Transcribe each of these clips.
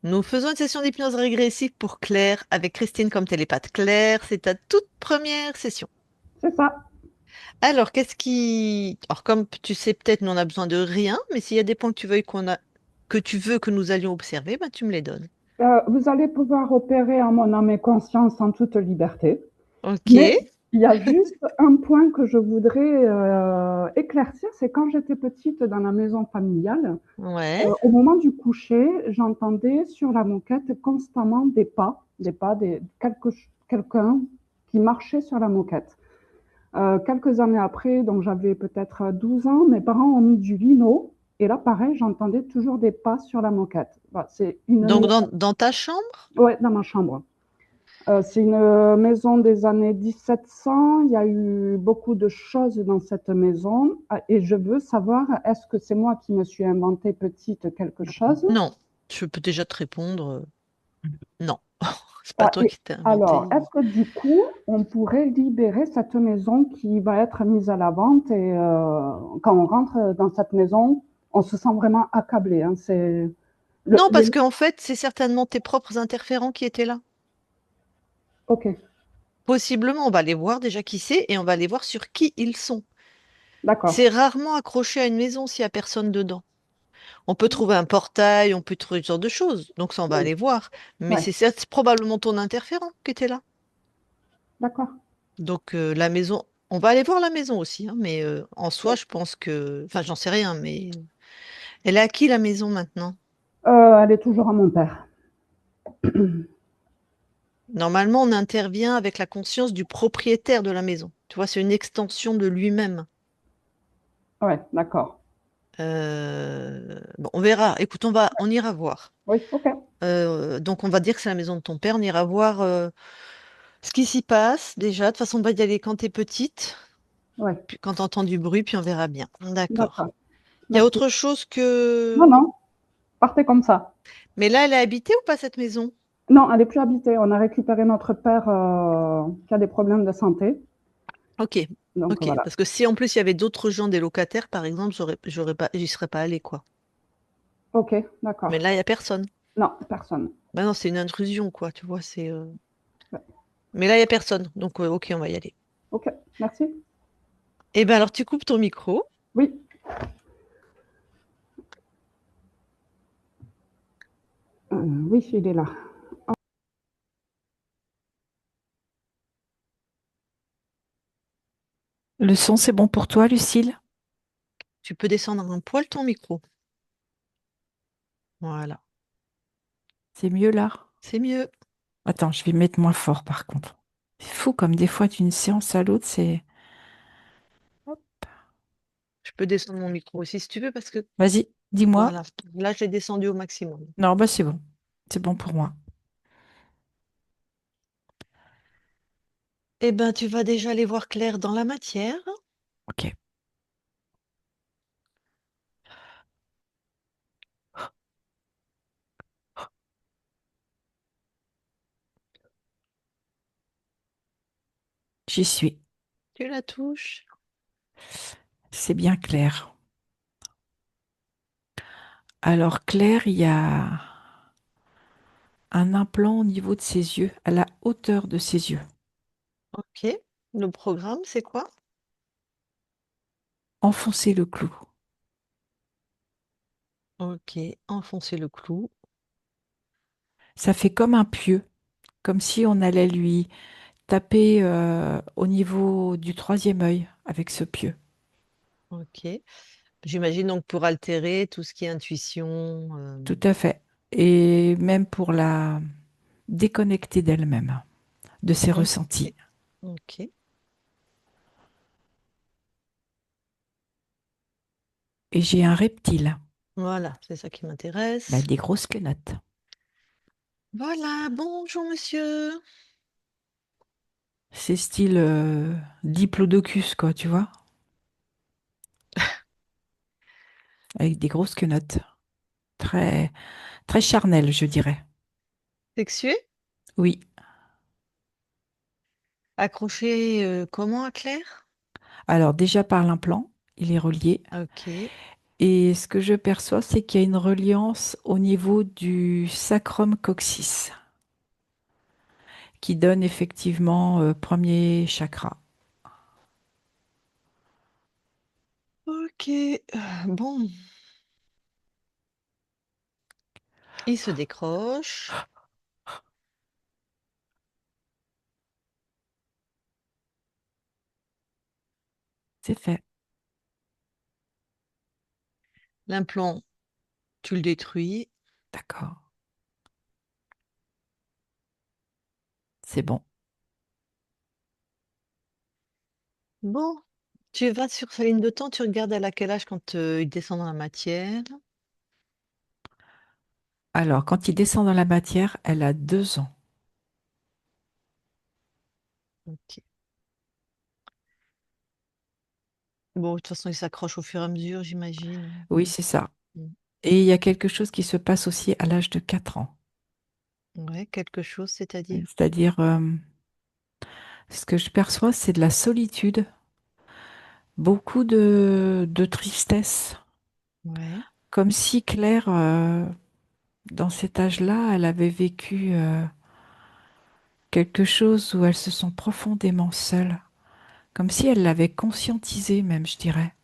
Nous faisons une session d'hypnose régressive pour Claire avec Christine comme télépathe. Claire, c'est ta toute première session. C'est ça. Alors, qu'est-ce qui... Alors, comme tu sais peut-être, nous on a besoin de rien, mais s'il y a des points que tu veux que tu veux que nous allions observer, bah, tu me les donnes. Vous allez pouvoir opérer en mon âme et conscience en toute liberté. Ok. Mais il y a juste un point que je voudrais éclaircir, c'est quand j'étais petite dans la maison familiale, Ouais. au moment du coucher, j'entendais sur la moquette constamment des pas, quelqu'un qui marchait sur la moquette. Quelques années après, donc j'avais peut-être 12 ans, mes parents ont mis du lino. Et là, pareil, j'entendais toujours des pas sur la moquette. Voilà, c'est une Donc, maison, dans ta chambre? ouais, dans ma chambre. C'est une maison des années 1700. Il y a eu beaucoup de choses dans cette maison. Et je veux savoir, est-ce que c'est moi qui me suis inventé petite quelque chose? Non. Je peux déjà te répondre. Non. C'est pas Ah, toi et qui t'es alors, inventé. est-ce que du coup, on pourrait libérer cette maison qui va être mise à la vente et quand on rentre dans cette maison, on se sent vraiment accablé, hein. C'est Non, parce qu'en fait, c'est certainement tes propres interférents qui étaient là. ok, Possiblement, on va les voir déjà qui c'est et on va les voir sur qui ils sont. d'accord. C'est rarement accroché à une maison s'il n'y a personne dedans. On peut trouver un portail, on peut trouver ce genre de choses. Donc ça, on va Oui, aller voir. Mais ouais, c'est probablement ton interférent qui était là. d'accord. Donc la maison, on va aller voir la maison aussi, hein, mais en soi, je pense que... Enfin, j'en sais rien, mais... Elle est à qui la maison maintenant? Elle est toujours à mon père. Normalement, on intervient avec la conscience du propriétaire de la maison. Tu vois, c'est une extension de lui-même. Ouais, d'accord. Bon, on verra. Écoute, on ira voir. Oui, ok. Donc, on va dire que c'est la maison de ton père. On ira voir ce qui s'y passe déjà. De toute façon, on va y aller quand t'es petite, Ouais, puis quand t'entends du bruit, puis on verra bien. D'accord. d'accord. Il y a Merci. autre chose Non, que... non, partez comme ça. Mais là, elle est habitée ou pas cette maison? Non, elle n'est plus habitée. On a récupéré notre père qui a des problèmes de santé. Ok. Donc Ok. voilà. Parce que si en plus il y avait d'autres gens, des locataires, par exemple, j'aurais pas, j'y serais pas allée, quoi. Ok, Mais d'accord. là, il y a personne. Non, personne. Bah non, c'est une intrusion, quoi. Tu vois, c'est. Ouais. Mais là, il y a personne. Donc, ok, on va y aller. Ok, merci. Eh ben alors, tu coupes ton micro. Oui, oui, il est là. Le son, c'est bon pour toi, Lucille? Tu peux descendre un poil ton micro. Voilà. C'est mieux là? C'est mieux. Attends, je vais mettre moins fort par contre. C'est fou comme des fois d'une séance à l'autre, c'est... Hop. Je peux descendre mon micro aussi si tu veux, parce que Vas-y, dis-moi. voilà. Là, je l'ai descendu au maximum. Non, bah c'est bon. C'est bon pour moi. Eh ben, tu vas déjà aller voir clair dans la matière. Ok, j'y suis. Tu la touches. C'est bien clair. Alors Claire, il y a un implant au niveau de ses yeux, à la hauteur de ses yeux. Ok. Le programme, c'est quoi? Enfoncer le clou. Ok. Enfoncer le clou. Ça fait comme un pieu, comme si on allait lui taper au niveau du troisième œil avec ce pieu. Ok. J'imagine donc pour altérer tout ce qui est intuition. Tout à fait. Et même pour la déconnecter d'elle-même, de ses Ok. ressentis. Ok. Et j'ai un reptile, Voilà, c'est ça qui bah, m'intéresse. des grosses quenottes. Voilà, bonjour monsieur. C'est style diplodocus, quoi, tu vois, avec des grosses quenottes. Très, très charnel, je dirais. Sexué? Oui. Accroché comment à Claire? Alors, déjà par l'implant, il est relié. Ok. Et ce que je perçois, c'est qu'il y a une reliance au niveau du sacrum coccyx, qui donne effectivement premier chakra. Ok, bon, il se décroche. C'est fait. L'implant, tu le détruis. D'accord. C'est bon. Bon, tu vas sur sa ligne de temps, tu regardes à quel âge quand il descend dans la matière. Alors, quand il descend dans la matière, elle a 2 ans. Ok. Bon, de toute façon, il s'accroche au fur et à mesure, j'imagine. Oui, c'est ça. Mm. Et il y a quelque chose qui se passe aussi à l'âge de 4 ans. Ouais, quelque chose, c'est-à-dire. C'est-à-dire, ce que je perçois, c'est de la solitude, beaucoup de tristesse. Ouais. Comme si Claire, dans cet âge-là, elle avait vécu quelque chose où elle se sent profondément seule. Comme si elle l'avait conscientisé même, je dirais.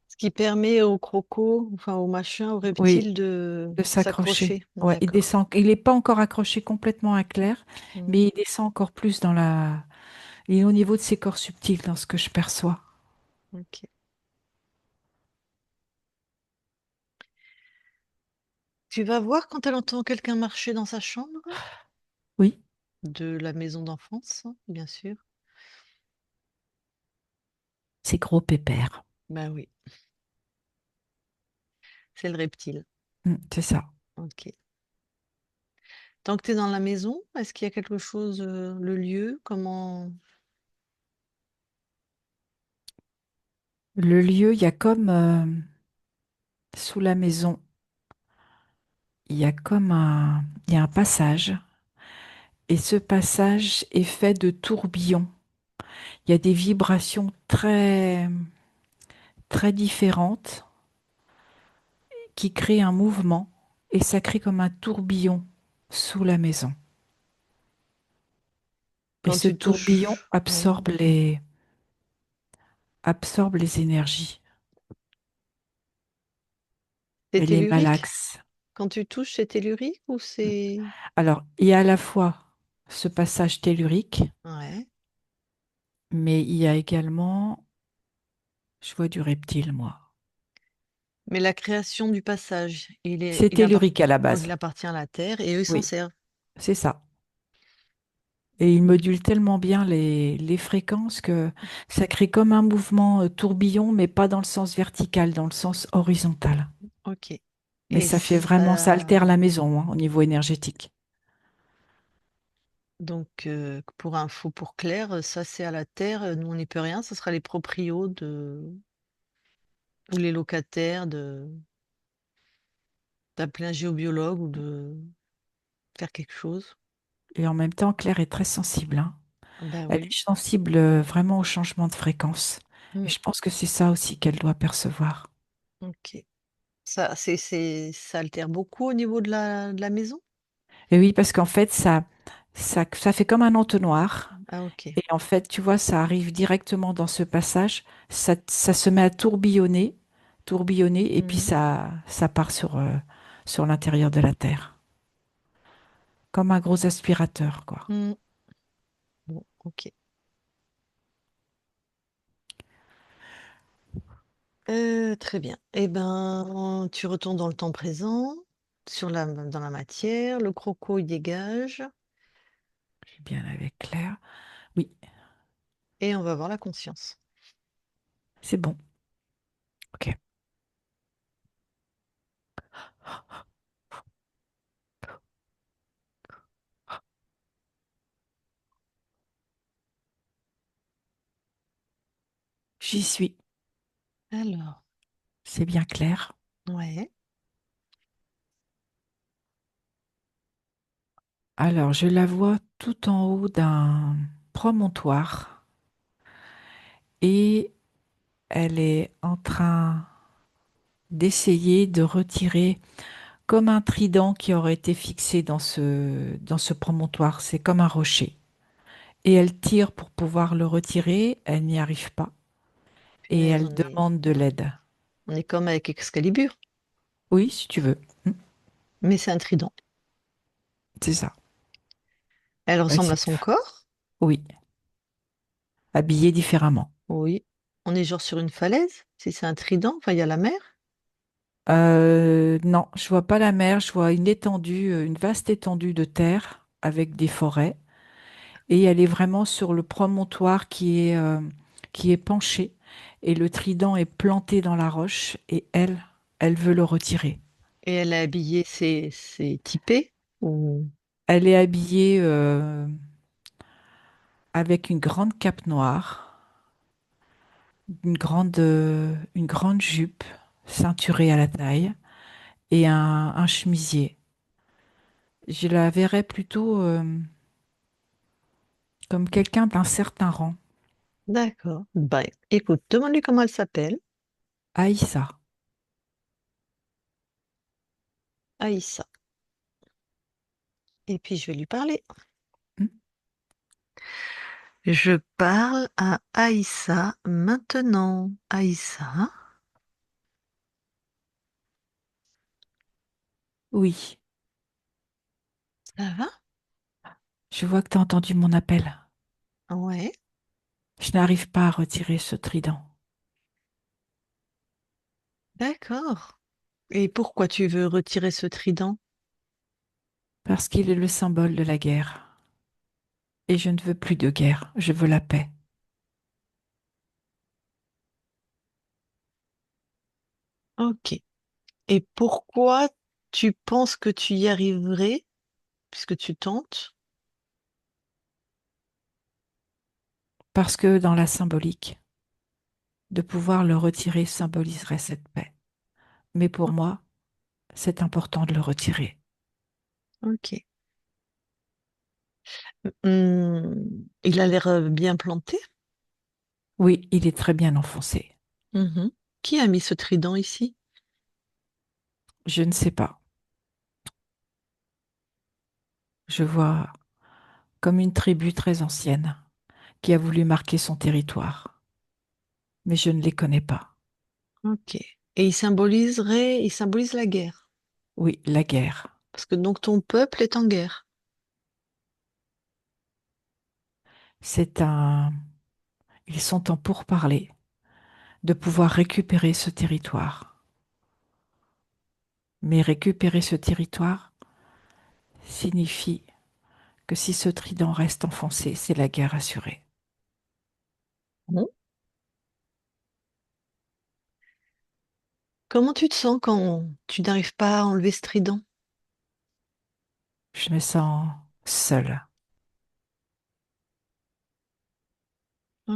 Ce qui permet au croco, enfin au machin, au Oui, reptile de de s'accrocher. s'accrocher. Ouais, il D'accord. descend. Il n'est pas encore accroché complètement à Claire, Mm. mais il descend encore plus dans la. Il est au niveau de ses corps subtils, dans ce que je perçois. Ok. Tu vas voir quand elle entend quelqu'un marcher dans sa chambre Oui, de la maison d'enfance, hein, bien sûr. c'est gros pépère. Ben oui, c'est le reptile. C'est ça. Ok. Tant que tu es dans la maison, est-ce qu'il y a quelque chose, le lieu, comment... Le lieu, il y a comme sous la maison, il y a comme il y a un passage. Et ce passage est fait de tourbillons. Il y a des vibrations très, très différentes qui créent un mouvement et ça crée comme un tourbillon sous la maison. Et Quand ce tu tourbillon touches, oui, absorbe les énergies c'est et les tellurique? malaxes. Quand tu touches, c'est tellurique ou c'est... Alors, il y a à la fois ce passage tellurique, Ouais. mais il y a également, je vois du reptile, moi. Mais la création du passage, C'est tellurique à la donc il base. appartient à la Terre et eux, ils s'en Oui, servent. c'est ça. Et il module tellement bien les fréquences que ça crée comme un mouvement tourbillon, mais pas dans le sens vertical, dans le sens horizontal. Ok. Mais Et ça fait vraiment, ça ça... altère la maison hein, au niveau énergétique. Donc, pour info pour Claire, ça c'est à la Terre, nous on n'y peut rien, ce sera les proprios de... ou les locataires de d'appeler un géobiologue ou de faire quelque chose. Et en même temps, Claire est très sensible, hein. Ah bah Elle est oui. sensible vraiment au changement de fréquence. Et Hmm, je pense que c'est ça aussi qu'elle doit percevoir. ok. Ça altère beaucoup au niveau de la maison? Et oui, parce qu'en fait, ça fait comme un entonnoir. Ah ok. Et en fait, tu vois, ça arrive directement dans ce passage. Ça se met à tourbillonner, tourbillonner, et puis Mhm. ça part sur l'intérieur de la Terre. Comme un gros aspirateur, quoi. Hmm. Bon, ok. Très bien. Eh ben, tu retournes dans le temps présent, dans la matière, le croco il dégage, Je suis bien avec Claire. Oui, et on va voir la conscience. c'est bon. Ok, j'y suis. Alors, C'est bien clair. ouais. Alors, je la vois tout en haut d'un promontoire. Et elle est en train d'essayer de retirer comme un trident qui aurait été fixé dans ce promontoire. C'est comme un rocher. Et elle tire pour pouvoir le retirer. Elle n'y arrive pas. Et Punaise, elle demande de l'aide. on est comme avec Excalibur, Oui, si tu veux. mais c'est un trident. C'est ça. Elle Oui, ressemble à son corps. oui, habillée différemment. Oui. On est genre sur une falaise. Si c'est un trident, enfin, il y a la mer. Non, je vois pas la mer, je vois une étendue, une vaste étendue de terre avec des forêts. Et elle est vraiment sur le promontoire qui est penché. Et le trident est planté dans la roche. Et elle veut le retirer. Et elle est habillée, c'est typé. Ou... Elle est habillée avec une grande cape noire, une grande jupe ceinturée à la taille et un chemisier. Je la verrais plutôt comme quelqu'un d'un certain rang. D'accord. Bah, écoute, demande-lui comment elle s'appelle. Aïssa. Aïssa. Et puis je vais lui parler. Hmm. Je parle à Aïssa maintenant. Aïssa, Oui, ça va? je vois que tu as entendu mon appel. Ouais, Je n'arrive pas à retirer ce trident d'accord. Et pourquoi tu veux retirer ce trident? parce qu'il est le symbole de la guerre. Et je ne veux plus de guerre, je veux la paix. Ok. Et pourquoi tu penses que tu y arriverais, puisque tu tentes? Parce que dans la symbolique, de pouvoir le retirer symboliserait cette paix. Mais pour moi, c'est important de le retirer. Ok. Il a l'air bien planté. Oui, il est très bien enfoncé. Mhm. Qui a mis ce trident ici? Je ne sais pas. Je vois comme une tribu très ancienne qui a voulu marquer son territoire. Mais je ne les connais pas. Ok. Et il symbolise la guerre. Oui, la guerre. Parce que donc ton peuple est en guerre. C'est un... Ils sont en pourparlers de pouvoir récupérer ce territoire. Mais récupérer ce territoire signifie que si ce trident reste enfoncé, c'est la guerre assurée. Bon. Comment tu te sens quand tu n'arrives pas à enlever ce trident? Je me sens seule.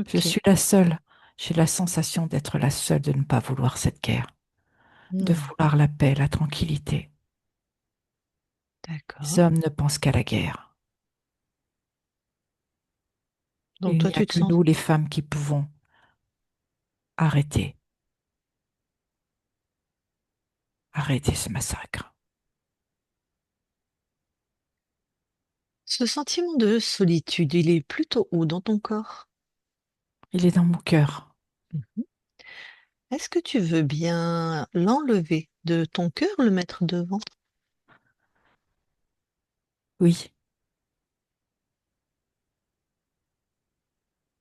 Je Ok. suis la seule. J'ai la sensation d'être la seule de ne pas vouloir cette guerre, de Hmm. vouloir la paix, la tranquillité. Les D'accord. hommes ne pensent qu'à la guerre. Et Donc il toi, n'y a tu te que sens... nous, les femmes, qui pouvons arrêter, arrêter ce massacre. Ce sentiment de solitude, il est plutôt où dans ton corps? Il est dans mon cœur. Mhm. Est-ce que tu veux bien l'enlever de ton cœur, le mettre devant? Oui,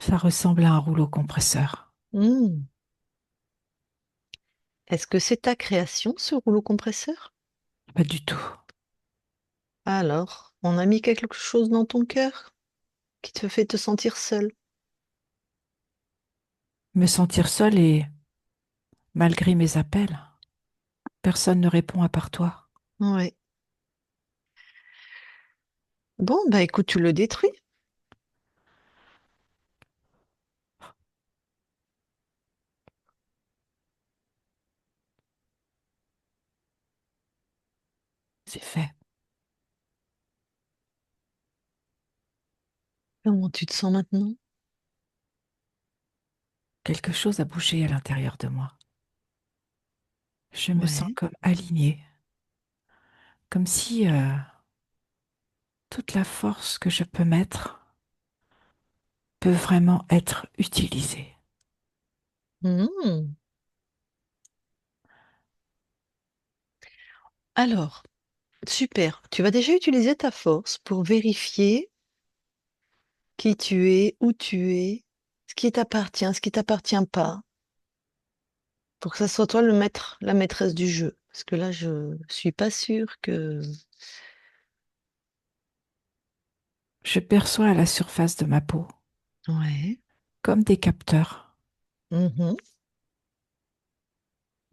ça ressemble à un rouleau compresseur. Hmm. Est-ce que c'est ta création, ce rouleau compresseur? Pas du tout. Alors, on a mis quelque chose dans ton cœur qui te fait te sentir seul. Me sentir seule et, malgré mes appels, personne ne répond à part toi. Ouais. Bon, bah écoute, tu le détruis. C'est fait. Comment tu te sens maintenant? quelque chose a bougé à l'intérieur de moi. Je me sens Ouais. comme alignée, comme si toute la force que je peux mettre peut vraiment être utilisée. Mhm. Alors, super. Tu vas déjà utiliser ta force pour vérifier qui tu es, où tu es, ce qui t'appartient pas, pour que ça soit toi le maître, la maîtresse du jeu. Parce que là, je suis pas sûre que. Je perçois à la surface de ma peau, Ouais. comme Mhm.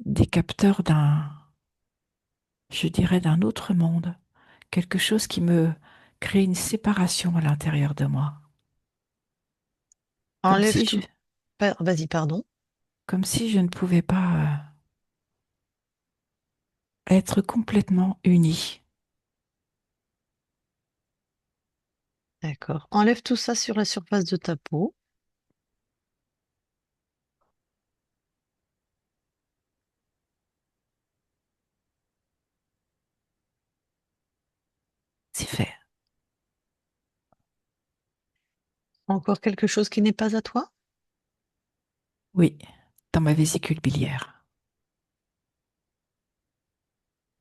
des capteurs je dirais, d'un autre monde, quelque chose qui me crée une séparation à l'intérieur de moi, comme Enlève si tout. je, Vas-y, pardon. comme si je ne pouvais pas être complètement unie. D'accord. Enlève tout ça sur la surface de ta peau. C'est fait. Encore quelque chose qui n'est pas à toi? Oui, dans ma vésicule biliaire.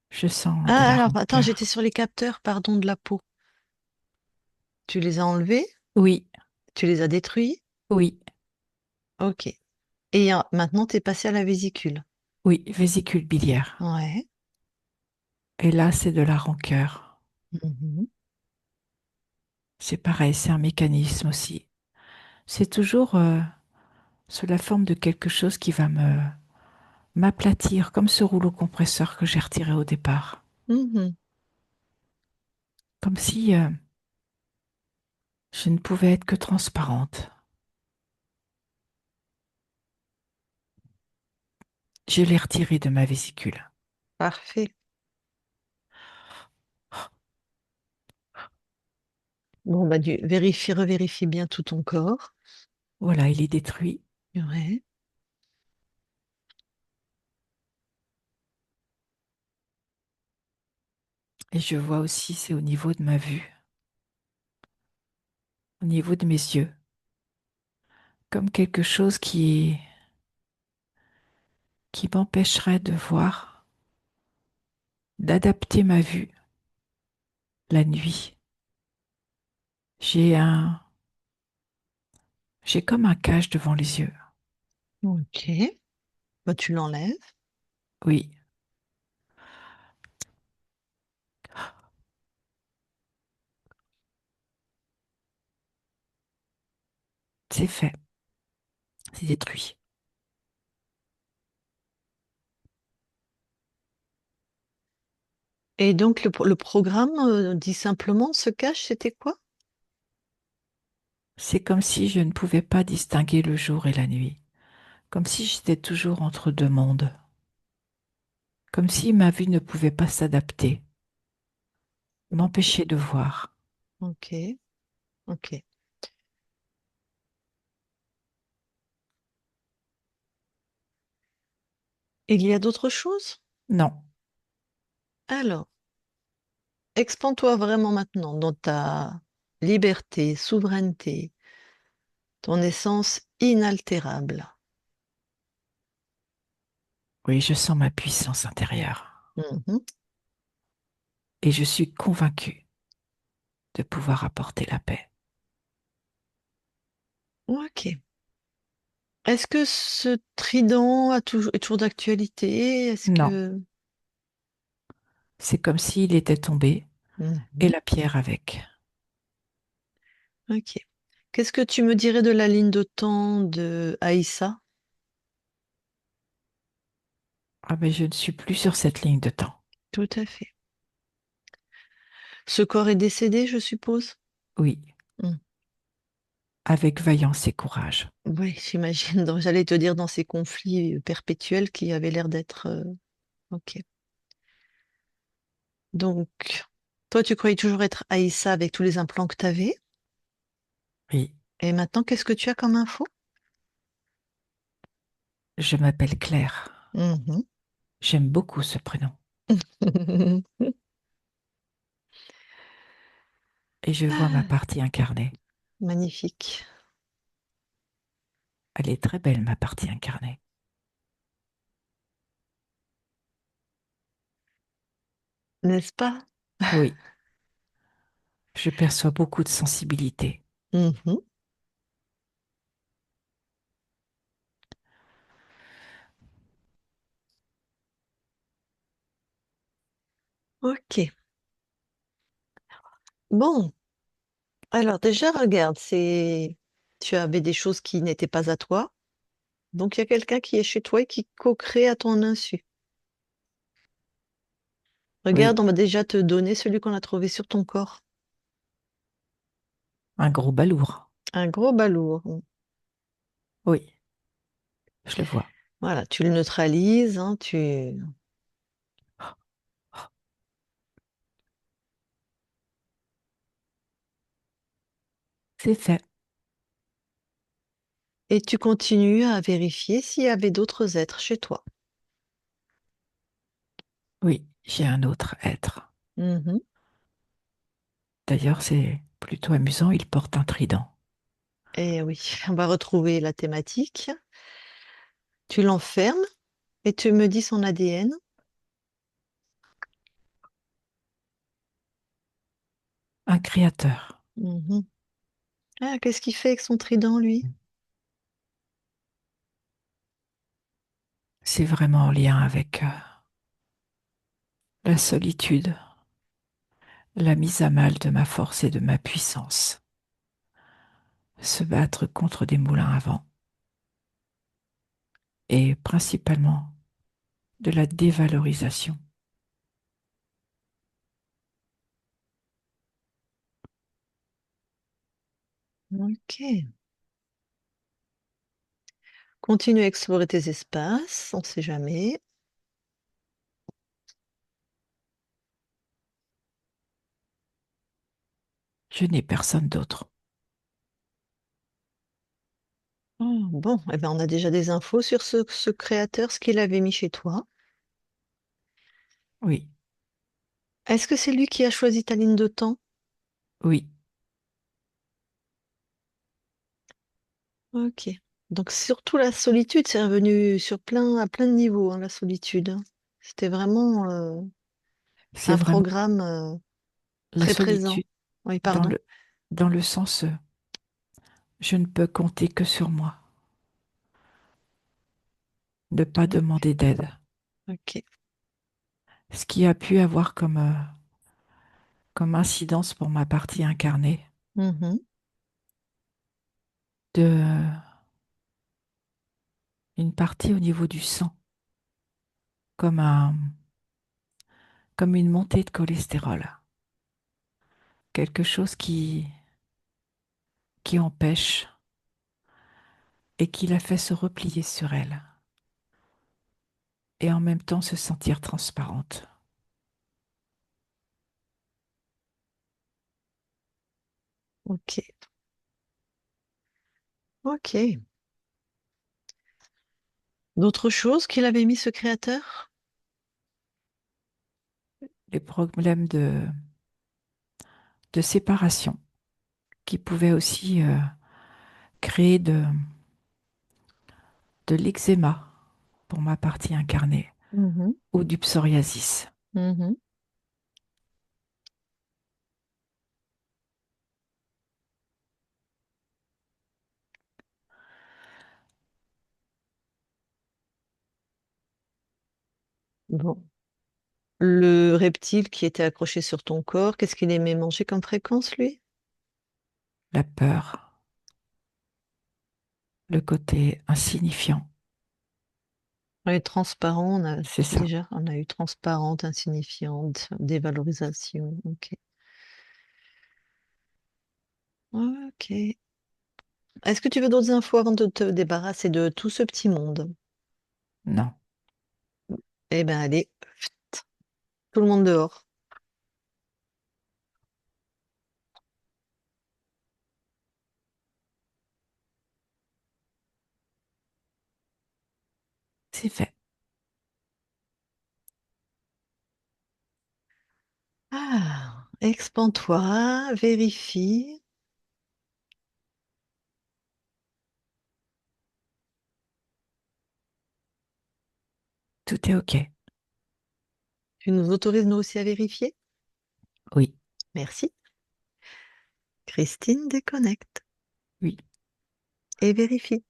Je sens de Ah, la alors, attends, j'étais rancœur. sur les capteurs, pardon, de la peau. Tu les as enlevés? Oui, Tu les as détruits? oui, Ok. Et maintenant, tu es passé à la vésicule. oui, vésicule biliaire. Ouais. Et là, c'est de la rancœur. Mhm. C'est pareil, c'est un mécanisme aussi. C'est toujours sous la forme de quelque chose qui va me m'aplatir, comme ce rouleau compresseur que j'ai retiré au départ. Mhm. Comme si je ne pouvais être que transparente. Je l'ai retiré de ma vésicule. Parfait. Bon, bah, vérifie, revérifie bien tout ton corps. Voilà, il est détruit. Ouais. Et je vois aussi, c'est au niveau de ma vue, au niveau de mes yeux, comme quelque chose qui m'empêcherait de voir, d'adapter ma vue la nuit. J'ai un, j'ai comme un cage devant les yeux. Ok. Bah, tu l'enlèves. Oui, c'est fait, c'est détruit. Et donc, le programme dit simplement, ce cache, c'était quoi? C'est comme si je ne pouvais pas distinguer le jour et la nuit, comme si j'étais toujours entre deux mondes, comme si ma vue ne pouvait pas s'adapter, Ok. m'empêcher de voir. Ok. Ok. Et il y a d'autres choses? Non, Alors, expand-toi vraiment maintenant dans ta liberté, souveraineté, ton essence inaltérable. oui, je sens ma puissance intérieure Mhm. et je suis convaincue de pouvoir apporter la paix. Ok. Est-ce que ce trident est toujours d'actualité? Est-ce Non, que... c'est comme s'il était tombé et Mhm. la pierre avec. Ok. Qu'est-ce que tu me dirais de la ligne de temps de Aïssa? Ah, mais je ne suis plus sur cette ligne de temps. Tout à fait. Ce corps est décédé, je suppose? Oui, Mm. avec vaillance et courage. Oui, j'imagine. J'allais te dire dans ces conflits perpétuels qui avaient l'air d'être... Ok. Donc, toi, tu croyais toujours être Aïssa avec tous les implants que tu avais. Oui, Et maintenant, qu'est-ce que tu as comme info? Je m'appelle Claire. Mhm. J'aime beaucoup ce prénom. Et je vois ma Ah, partie incarnée. magnifique, Elle est très belle, ma partie incarnée. n'est-ce pas? Oui, je perçois beaucoup de sensibilité. Mhm. Ok. Bon, alors déjà, regarde, tu avais des choses qui n'étaient pas à toi. Donc, il y a quelqu'un qui est chez toi et qui co-crée à ton insu. Oui, Regarde, on va déjà te donner celui qu'on a trouvé sur ton corps. un gros balourd. Un gros balourd. Oui, je le vois. Voilà, tu le neutralises, hein, C'est fait. et tu continues à vérifier s'il y avait d'autres êtres chez toi. Oui, j'ai un autre être. Mhm. D'ailleurs, c'est plutôt amusant, il porte un trident. Et oui, on va retrouver la thématique. Tu l'enfermes et tu me dis son ADN. Un créateur. Mhm. Ah, qu'est-ce qu'il fait avec son trident, lui? C'est vraiment en lien avec la solitude, la mise à mal de ma force et de ma puissance. Se battre contre des moulins à vent et principalement de la dévalorisation. Ok. Continue à explorer tes espaces, on ne sait jamais. Je n'ai personne d'autre. Oh, bon, eh ben, on a déjà des infos sur ce créateur, ce qu'il avait mis chez toi. Oui, Est-ce que c'est lui qui a choisi ta ligne de temps? oui, Ok. Donc surtout la solitude, c'est revenu à plein de niveaux, hein, la solitude. C'était vraiment c'est un vraiment programme la très présent. solitude Oui, dans pardon. le sens je ne peux compter que sur moi, ne pas Oui. demander d'aide. Ok. Ce qui a pu avoir comme incidence pour ma partie incarnée Mhm. de une partie au niveau du sang, comme comme une montée de cholestérol, quelque chose qui empêche et qui la fait se replier sur elle et en même temps se sentir transparente. Ok. Ok. D'autres choses qu'il avait mis ce créateur? Les problèmes de séparation qui pouvaient aussi créer de l'eczéma pour ma partie incarnée Mhm. ou du psoriasis. Mhm. Bon. Le reptile qui était accroché sur ton corps, qu'est-ce qu'il aimait manger comme fréquence, lui? La peur, le côté insignifiant, Oui, transparent, c'est ça. déjà, on a eu transparente, insignifiante, dévalorisation. Ok. Ok. Est-ce que tu veux d'autres infos avant de te débarrasser de tout ce petit monde? Non, Eh bien, allez, tout le monde dehors. c'est fait. Ah, expand-toi, vérifie. Tout est OK. Tu nous autorises nous aussi à vérifier? Oui, Merci. Christine déconnecte oui, et vérifie.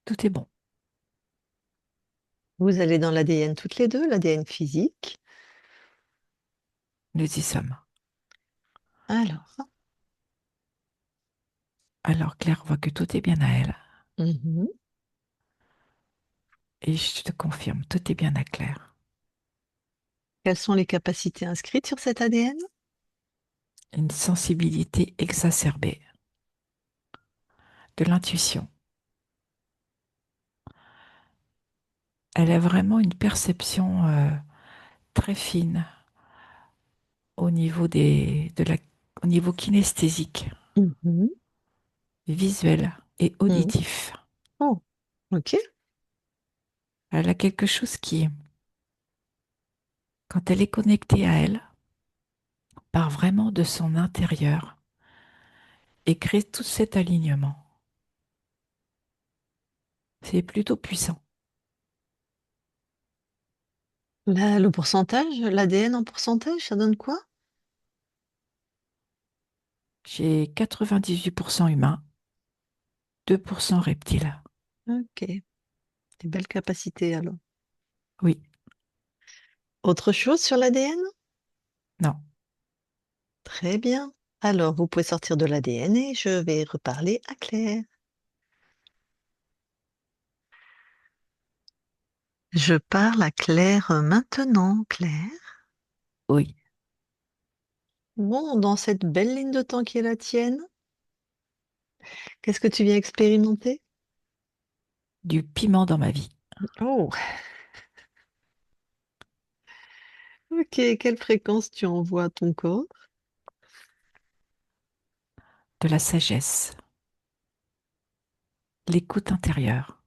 tout est bon. Vous allez dans l'ADN toutes les deux, l'ADN physique. Nous y sommes. Alors, Alors Claire voit que tout est bien à elle. mhm. Et je te confirme, tout est bien à Claire. Quelles sont les capacités inscrites sur cet ADN? Une sensibilité exacerbée, de l'intuition. Elle a vraiment une perception très fine au niveau kinesthésique, Mhm. visuel et Mhm. auditif. Oh, ok. Elle a quelque chose qui, quand elle est connectée à elle, part vraiment de son intérieur et crée tout cet alignement. C'est plutôt puissant. Le pourcentage, l'ADN en pourcentage, ça donne quoi? J'ai 98% humain, 2% reptile. Ok, des belles capacités alors. Oui, Autre chose sur l'ADN? non, Très bien. Alors, vous pouvez sortir de l'ADN et je vais reparler à Claire. Je parle à Claire maintenant, Claire. oui, Bon, dans cette belle ligne de temps qui est la tienne, qu'est-ce que tu viens expérimenter? du piment dans ma vie, Oh, ok, quelle fréquence tu envoies à ton corps? de la sagesse, l'écoute intérieure,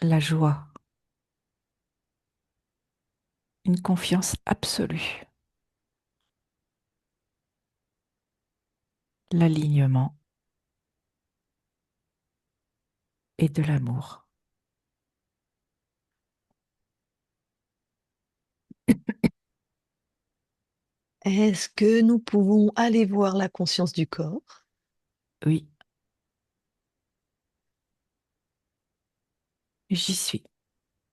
la joie, une confiance absolue, l'alignement et de l'amour. Est-ce que nous pouvons aller voir la conscience du corps? Oui, j'y suis.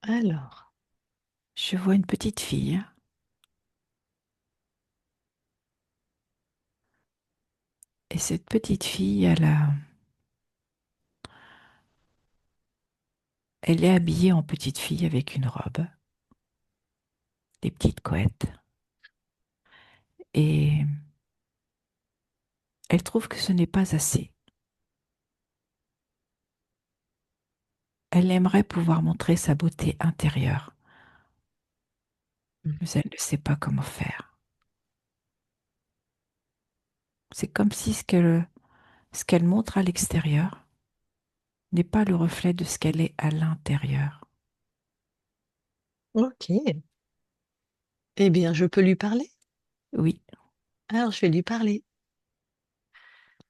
Alors, Je vois une petite fille et cette petite fille, elle est habillée en petite fille avec une robe, des petites couettes et elle trouve que ce n'est pas assez. Elle aimerait pouvoir montrer sa beauté intérieure, mais elle ne sait pas comment faire. C'est comme si ce qu'elle montre à l'extérieur n'est pas le reflet de ce qu'elle est à l'intérieur. ok. Eh bien, je peux lui parler? Oui, Alors, je vais lui parler.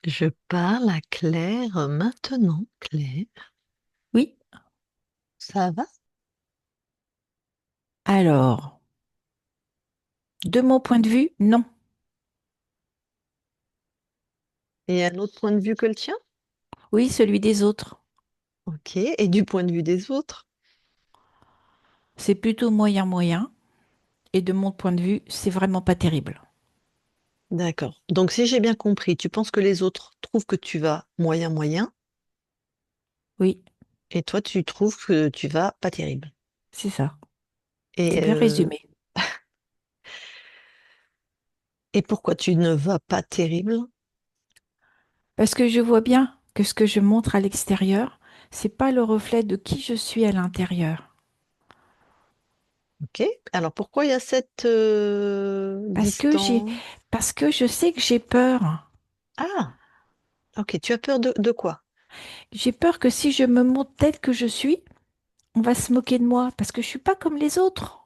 Je parle à Claire maintenant, Claire. oui. Ça va? Alors, de mon point de vue, non. Et un autre point de vue que le tien? Oui, celui des autres. Ok. Et du point de vue des autres? C'est plutôt moyen-moyen. Et de mon point de vue, c'est vraiment pas terrible. D'accord. Donc, si j'ai bien compris, tu penses que les autres trouvent que tu vas moyen-moyen Oui, et toi, tu trouves que tu vas pas terrible. c'est ça. C'est Et, bien résumé. et pourquoi tu ne vas pas terrible? Parce que je vois bien que ce que je montre à l'extérieur, c'est pas le reflet de qui je suis à l'intérieur. Ok. Alors pourquoi il y a cette Parce que j'ai, distance? parce que je sais que j'ai peur. Ah, ok. Tu as peur de quoi? J'ai peur que si je me montre telle que je suis, on va se moquer de moi parce que je suis pas comme les autres.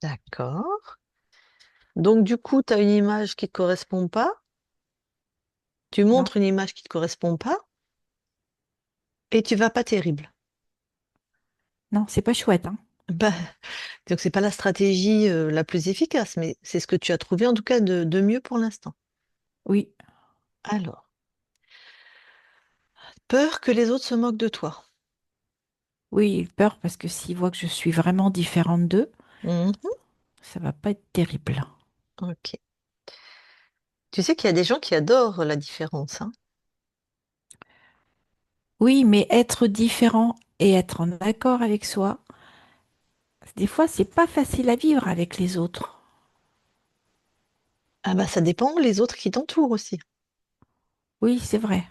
D'accord. Donc du coup, tu as une image qui ne te correspond pas. Tu Non, montres une image qui ne te correspond pas et tu vas pas terrible. non, c'est pas chouette, hein. Bah, donc c'est pas la stratégie la plus efficace, mais c'est ce que tu as trouvé en tout cas de mieux pour l'instant. Oui, Alors, peur que les autres se moquent de toi. oui, il peur parce que s'il voit que je suis vraiment différente d'eux, Mhm. ça va pas être terrible. Ok. Tu sais qu'il y a des gens qui adorent la différence, hein. Oui, mais être différent et être en accord avec soi, des fois, c'est pas facile à vivre avec les autres. Ah bah ça dépend les autres qui t'entourent aussi. Oui, c'est vrai.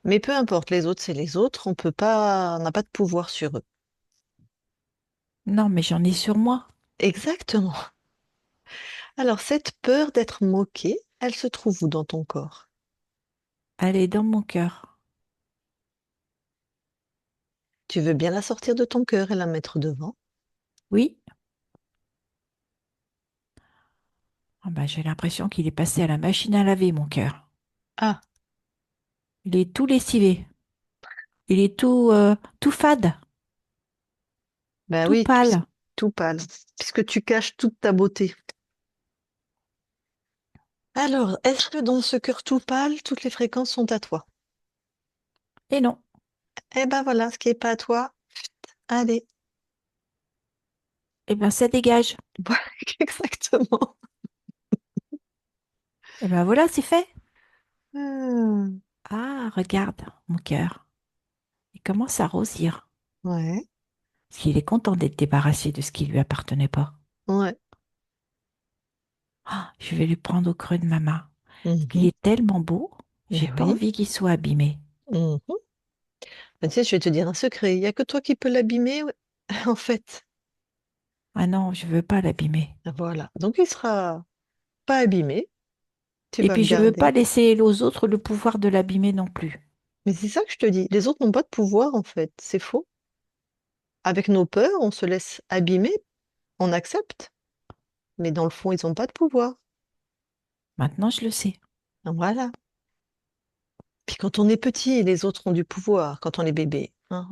Mais peu importe, les autres c'est les autres, on peut pas, on n'a pas de pouvoir sur eux. Non, mais j'en ai sur moi. Exactement. Alors cette peur d'être moqué, elle se trouve où dans ton corps? Elle est dans mon cœur. Tu veux bien la sortir de ton cœur et la mettre devant? Oui. Ah bah, j'ai l'impression qu'il est passé à la machine à laver, mon cœur. Ah, Il est tout lessivé. Il est tout fade, bah tout oui, pâle. tout pâle, puisque tu caches toute ta beauté. Alors, est-ce que dans ce cœur tout pâle, toutes les fréquences sont à toi? Et non. Eh ben voilà, ce qui n'est pas à toi, allez. Eh bien, ça dégage. Voilà, exactement. Eh bien, voilà, c'est fait. Hmm, Ah, regarde, mon cœur. Il commence à rosir. ouais, Parce qu'il est content d'être débarrassé de ce qui lui appartenait pas. ouais. Ah, je vais lui prendre au creux de ma main. Parce qu'il Mhm. est tellement beau, j'ai Ben pas oui. envie qu'il soit abîmé. Mhm. Ben, tu sais, je vais te dire un secret. Il n'y a que toi qui peux l'abîmer, ouais, en fait. Ah non, je veux pas l'abîmer. Voilà. Donc, il sera pas abîmé. Tu Et vas le puis, je veux pas garder. laisser aux autres le pouvoir de l'abîmer non plus. Mais c'est ça que je te dis. Les autres n'ont pas de pouvoir, en fait. C'est faux. Avec nos peurs, on se laisse abîmer, on accepte. Mais dans le fond, ils n'ont pas de pouvoir. Maintenant, je le sais. Voilà. Puis quand on est petit, les autres ont du pouvoir. Quand on est bébé, hein,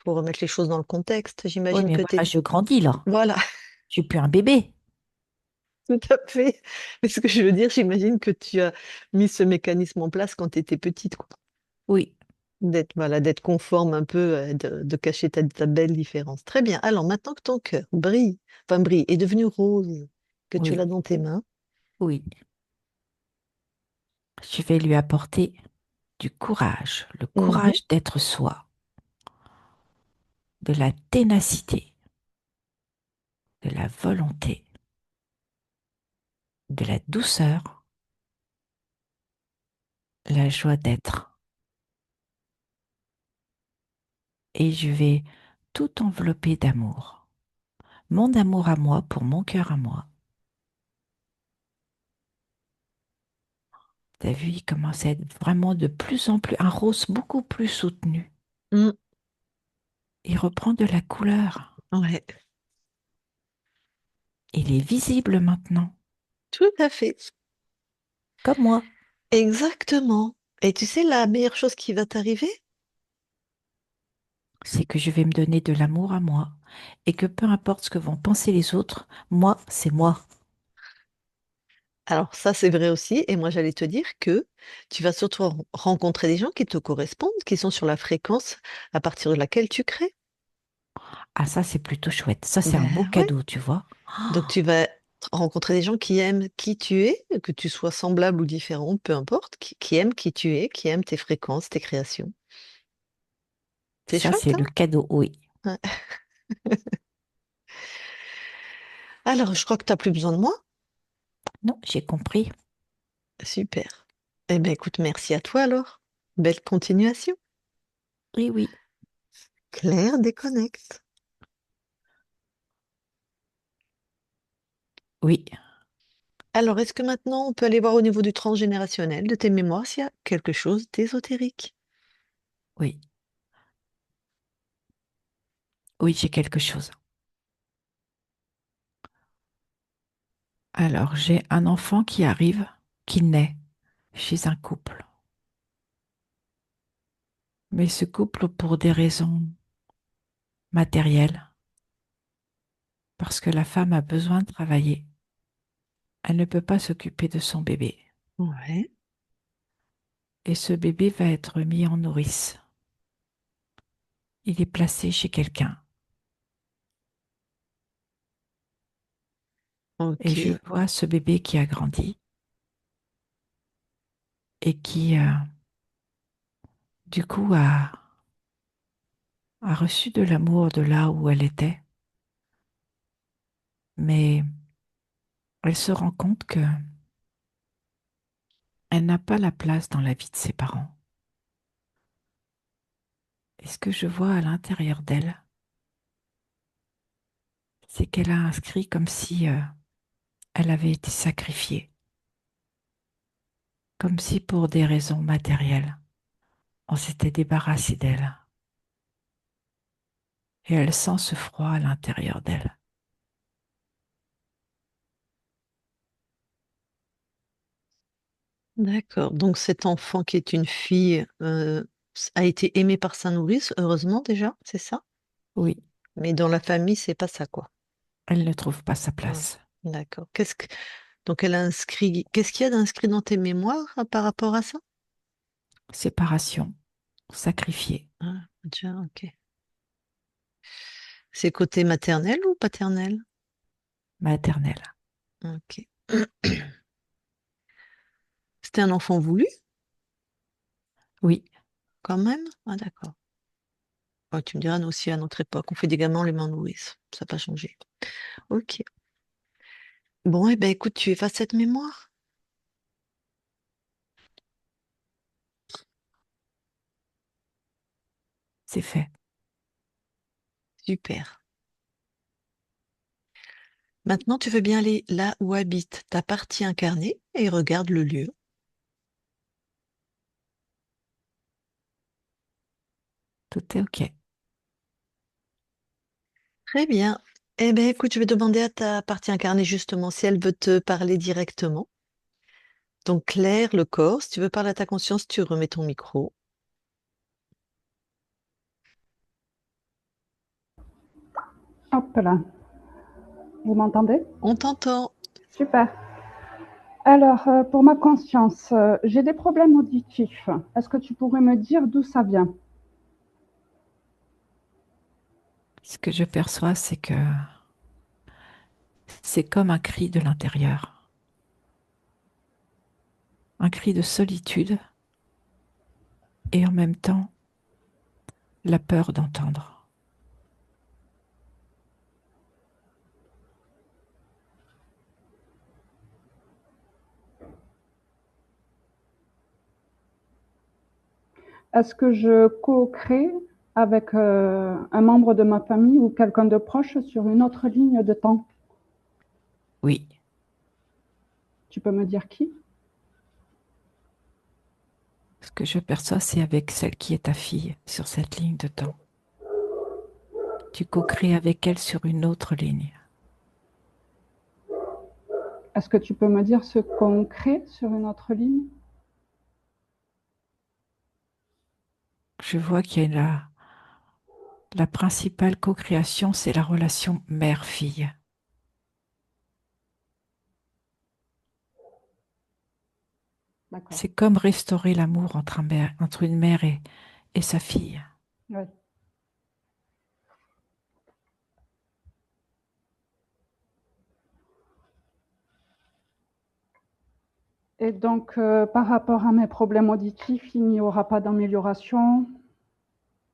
faut remettre les choses dans le contexte. Oui, J'imagine mais que voilà, t'es... je grandis là. Voilà, Je suis plus un bébé. tout à fait. Mais ce que je veux dire, j'imagine que tu as mis ce mécanisme en place quand tu étais petite, quoi. Oui, D'être voilà, d'être conforme un peu, de cacher ta belle différence. Très bien. Alors maintenant que ton cœur brille, enfin brille, est devenu rose, que tu oui, l'as dans tes mains, oui. Je vais lui apporter du courage, le mhm, courage d'être soi, de la ténacité, de la volonté, de la douceur, la joie d'être. Et je vais tout envelopper d'amour. Mon amour à moi pour mon cœur à moi. T'as vu, il commence à être vraiment de plus en plus, un rose beaucoup plus soutenu. mm, Il reprend de la couleur. ouais, Il est visible maintenant, tout à fait. comme moi. Exactement. Et tu sais, la meilleure chose qui va t'arriver? C'est que je vais me donner de l'amour à moi. Et que peu importe ce que vont penser les autres, moi, c'est moi. Alors ça, c'est vrai aussi. Et moi, j'allais te dire que tu vas surtout rencontrer des gens qui te correspondent, qui sont sur la fréquence à partir de laquelle tu crées. Ah, ça, c'est plutôt chouette. Ça, c'est un beau Ben ouais. cadeau, tu vois. Donc Ah, tu vas rencontrer des gens qui aiment qui tu es, que tu sois semblable ou différent, peu importe, qui aiment qui tu es, qui aiment tes fréquences, tes créations. C'est ça, chouette, c'est le cadeau, oui. hein? Ouais. Alors, je crois que tu n'as plus besoin de moi. Non, j'ai compris. Super. Eh bien, écoute, merci à toi alors. Belle continuation. Oui, oui. Claire déconnecte. Oui, Alors, est-ce que maintenant on peut aller voir au niveau du transgénérationnel de tes mémoires s'il y a quelque chose d'ésotérique? oui, oui, j'ai quelque chose. Alors, j'ai un enfant qui arrive, qui naît chez un couple. Mais ce couple, pour des raisons matérielles, parce que la femme a besoin de travailler, elle ne peut pas s'occuper de son bébé. Ouais. Et ce bébé va être mis en nourrice. Il est placé chez quelqu'un. Et je Ok. vois ce bébé qui a grandi et qui, du coup, a reçu de l'amour de là où elle était. Mais elle se rend compte que elle n'a pas la place dans la vie de ses parents. Et ce que je vois à l'intérieur d'elle, c'est qu'elle a inscrit comme si elle avait été sacrifiée, comme si pour des raisons matérielles, on s'était débarrassé d'elle. Et elle sent ce froid à l'intérieur d'elle. D'accord. Donc cet enfant qui est une fille a été aimé par sa nourrice, heureusement déjà, c'est ça? Oui, Mais dans la famille, c'est pas ça, quoi. elle ne trouve pas sa Ouais. place. D'accord. Donc elle a inscrit. Qu'est-ce qu'il y a d'inscrit dans tes mémoires par rapport à ça? Séparation, sacrifiée, Ah, déjà, ok. C'est côté maternel ou paternel? maternelle. Ok. C'était un enfant voulu, Oui, quand même? Ah, d'accord. Ouais, tu me diras, nous aussi, à notre époque, on fait des gamins, on les met en nourrice. Ça n'a pas changé. Ok. Bon, eh ben, écoute, tu effaces cette mémoire. c'est fait. Super. Maintenant, tu veux bien aller là où habite ta partie incarnée et regarde le lieu. Tout est OK. Très bien. Eh bien, écoute, je vais demander à ta partie incarnée justement si elle veut te parler directement. Donc, Claire, le corps, si tu veux parler à ta conscience, tu remets ton micro. Hop là. Vous m'entendez? On t'entend. Super. Alors, pour ma conscience, j'ai des problèmes auditifs. Est-ce que tu pourrais me dire d'où ça vient? Ce que je perçois, c'est que c'est comme un cri de l'intérieur, un cri de solitude et en même temps la peur d'entendre. Est-ce que je co-crée avec un membre de ma famille ou quelqu'un de proche sur une autre ligne de temps? Oui, Tu peux me dire qui? ce que je perçois, c'est avec celle qui est ta fille sur cette ligne de temps. Tu co-crées avec elle sur une autre ligne. Est-ce que tu peux me dire ce qu'on crée sur une autre ligne? Je vois qu'il y a la principale co-création, c'est la relation mère-fille. D'accord. C'est comme restaurer l'amour entre une mère et sa fille. Ouais. Et donc, par rapport à mes problèmes auditifs, il n'y aura pas d'amélioration,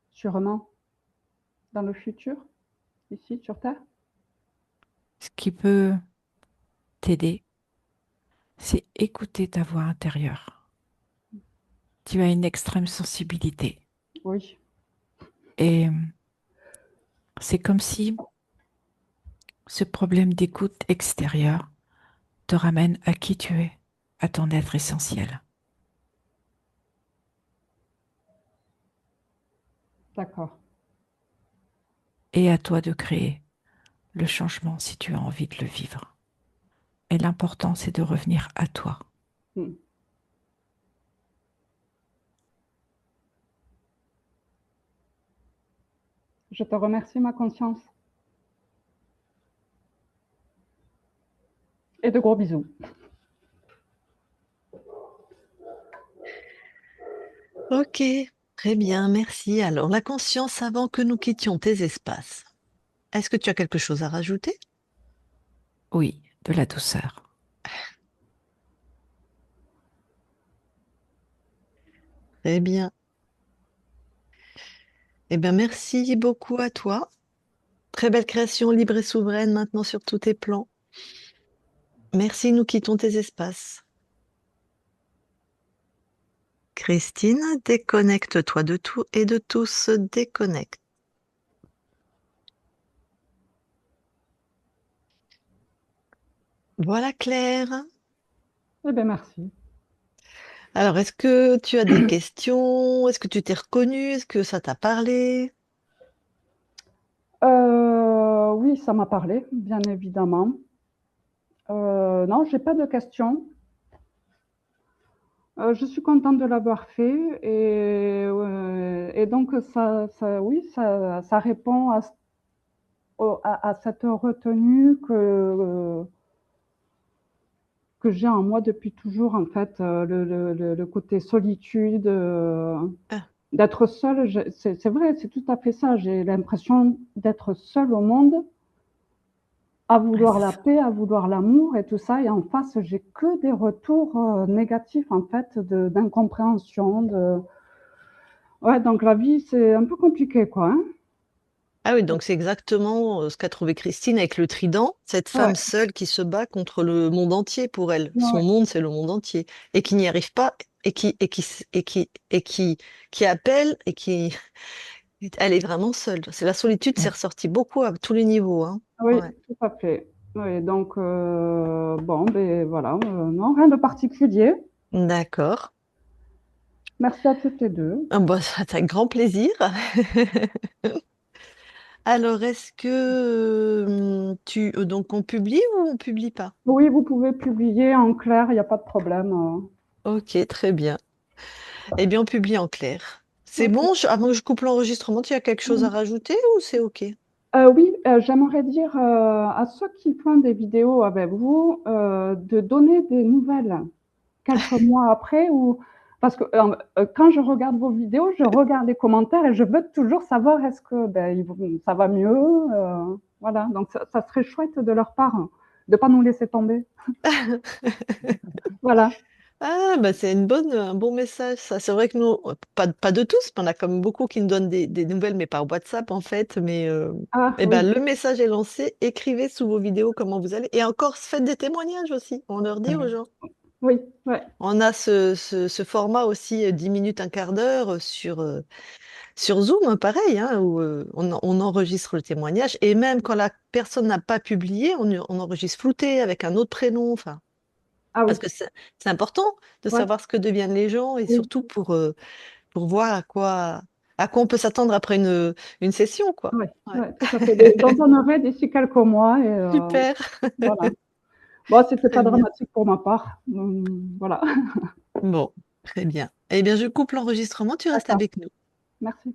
sûrement, dans le futur, ici, sur Terre? Ce qui peut t'aider, c'est écouter ta voix intérieure. Tu as une extrême sensibilité. Oui. Et c'est comme si ce problème d'écoute extérieure te ramène à qui tu es, à ton être essentiel. D'accord. Et à toi de créer le changement si tu as envie de le vivre. Et l'important, c'est de revenir à toi. Mm. Je te remercie, ma conscience. Et de gros bisous. Ok, très bien, merci. Alors, la conscience avant que nous quittions tes espaces. Est-ce que tu as quelque chose à rajouter? Oui, de la douceur. Très bien. Eh bien, merci beaucoup à toi. Très belle création libre et souveraine maintenant sur tous tes plans. Merci, nous quittons tes espaces. Christine, déconnecte-toi de tout et de tout se déconnecte. Voilà Claire. Eh bien, merci. Alors, est-ce que tu as des questions? Est-ce que tu t'es reconnue? Est-ce que ça t'a parlé? Oui, ça m'a parlé, bien évidemment. Non, j'ai pas de questions. Je suis contente de l'avoir fait et donc oui, ça répond à cette retenue que j'ai en moi depuis toujours, en fait, le côté solitude, Ah, d'être seule. C'est vrai, c'est tout à fait ça. J'ai l'impression d'être seule au monde, à ouais, vouloir c'est la ça. paix, à vouloir l'amour et tout ça. Et en face, j'ai que des retours négatifs, en fait, d'incompréhension. Ouais, donc la vie, c'est un peu compliqué, quoi. Hein. Ah oui, donc c'est exactement ce qu'a trouvé Christine avec le trident, cette femme Ouais, seule qui se bat contre le monde entier pour elle. Son ouais, monde, c'est le monde entier. Et qui n'y arrive pas, qui appelle, et qui... Elle est vraiment seule. C'est la solitude, c'est Ouais. ressorti beaucoup à tous les niveaux, hein. oui, Ouais. tout à fait. Oui, donc, bon, ben voilà, non, rien de particulier. D'accord. Merci à toutes les deux. Ah bah, c'est avec grand plaisir. Alors, est-ce que donc on publie ou on publie pas? Oui, vous pouvez publier en clair, il n'y a pas de problème. Ok, très bien. Eh bien, on publie en clair. C'est Ok. bon, avant que je coupe l'enregistrement, tu as quelque chose à rajouter ou c'est ok? Oui, j'aimerais dire à ceux qui font des vidéos avec vous de donner des nouvelles quelques mois après ou parce que quand je regarde vos vidéos, je regarde les commentaires et je veux toujours savoir est-ce que ça va mieux. Voilà, donc ça serait chouette de leur part hein, de pas nous laisser tomber. Voilà. Ah, bah c'est un bon message, ça. C'est vrai que nous, pas de tous, mais on a quand même beaucoup qui nous donnent des nouvelles, mais par WhatsApp en fait. Mais Ah eh ben, oui, le message est lancé. Écrivez sous vos vidéos comment vous allez. Et encore, faites des témoignages aussi. On leur dit aux gens. oui, ouais. On a ce format aussi, 10 minutes, un quart d'heure sur Zoom, hein, pareil, hein, où on enregistre le témoignage. Et même quand la personne n'a pas publié, on enregistre flouté avec un autre prénom. Enfin, Ah oui, parce que c'est important de ouais, savoir ce que deviennent les gens et oui, surtout pour voir à quoi on peut s'attendre après une session, quoi. ouais, Ouais. ouais, tout à fait. Donc on aurait d'ici quelques mois et Super, voilà. Bon, c'était très pas bien. dramatique pour ma part. Voilà. Bon, très bien. Eh bien, je coupe l'enregistrement, tu restes D'accord. avec nous. Merci.